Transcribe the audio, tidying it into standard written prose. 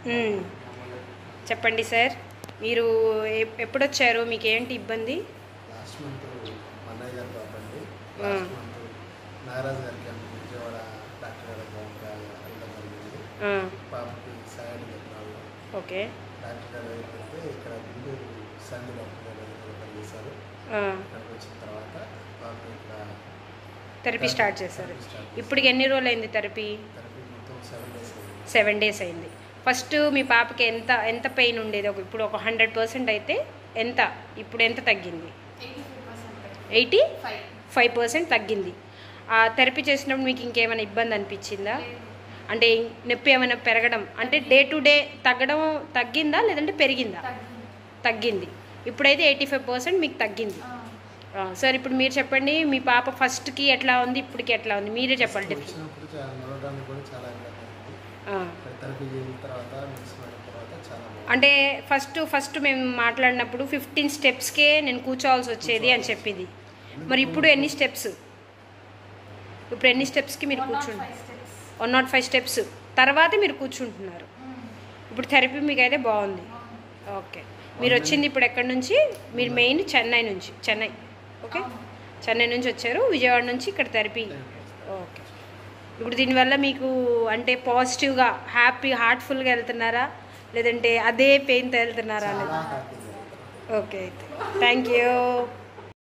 మ్మ్. చెప్పండి సార్, మీరు ఎప్పుడొచ్చారు, మీకు ఏంటి ఇబ్బంది? లాస్ట్ మంత్ మన్నయ్య గారి పాప అండి. లాస్ట్ మంత్ నాగరాజు గారికి విజయవాడ డాక్టర్ గారి వెళ్ళడం జరిగింది. పాపకి సాయం చెప్పినారు. ఓకే. డాక్టర్ గారు అయితే ఇక్కడ గుంటూరు సండి డాక్టర్ గారు రిఫర్ చేశారు. ఇక్కడికి వచ్చిన తర్వాత పాప ఇక్కడ థెరపీ స్టార్ట్ చేశారు. ఇప్పటికి ఎన్ని రోజులు అయింది థెరపీ? థెరపీ మొత్తం 7 days అయింది. 7 days అయింది. ఫస్ట్ మీ పాపకి ఎంత పెయిన్ ఉండేది? ఇప్పుడు ఒక 100% అయితే ఎంత, ఇప్పుడు ఎంత తగ్గింది? 85% తగ్గింది. ఆ థెరపీ చేసినప్పుడు మీకు ఇంకేమైనా ఇబ్బంది అనిపించిందా? అంటే నొప్పి ఏమైనా పెరగడం, అంటే డే టు డే తగ్గిందా లేదంటే పెరిగిందా? తగ్గింది. ఇప్పుడైతే 85% మీకు తగ్గింది. సార్, ఇప్పుడు మీరు చెప్పండి, మీ పాప ఫస్ట్కి ఎట్లా ఉంది, ఇప్పటికి ఎట్లా ఉంది, మీరే చెప్పండి. అంటే ఫస్ట్ మేము మాట్లాడినప్పుడు 15 స్టెప్స్కే నేను కూర్చోవాల్సి వచ్చేది అని చెప్పింది. మరి ఇప్పుడు ఎన్ని స్టెప్స్? ఇప్పుడు ఎన్ని స్టెప్స్కి మీరు కూర్చుంటారు? 105 స్టెప్స్ తర్వాత మీరు కూర్చుంటున్నారు. ఇప్పుడు థెరపీ మీకు అయితే బాగుంది. ఓకే. మీరు వచ్చింది ఇప్పుడు ఎక్కడి నుంచి? మీరు మెయిన్ చెన్నై నుంచి. చెన్నై, ఓకే, చెన్నై నుంచి వచ్చారు, విజయవాడ నుంచి ఇక్కడ థెరపీ. ఓకే. ఇప్పుడు దీనివల్ల మీకు అంటే పాజిటివ్గా హ్యాపీ హార్ట్ఫుల్గా వెళ్తున్నారా లేదంటే అదే పెయిన్తో వెళ్తున్నారా అనేది? ఓకే, అయితే థ్యాంక్ యూ.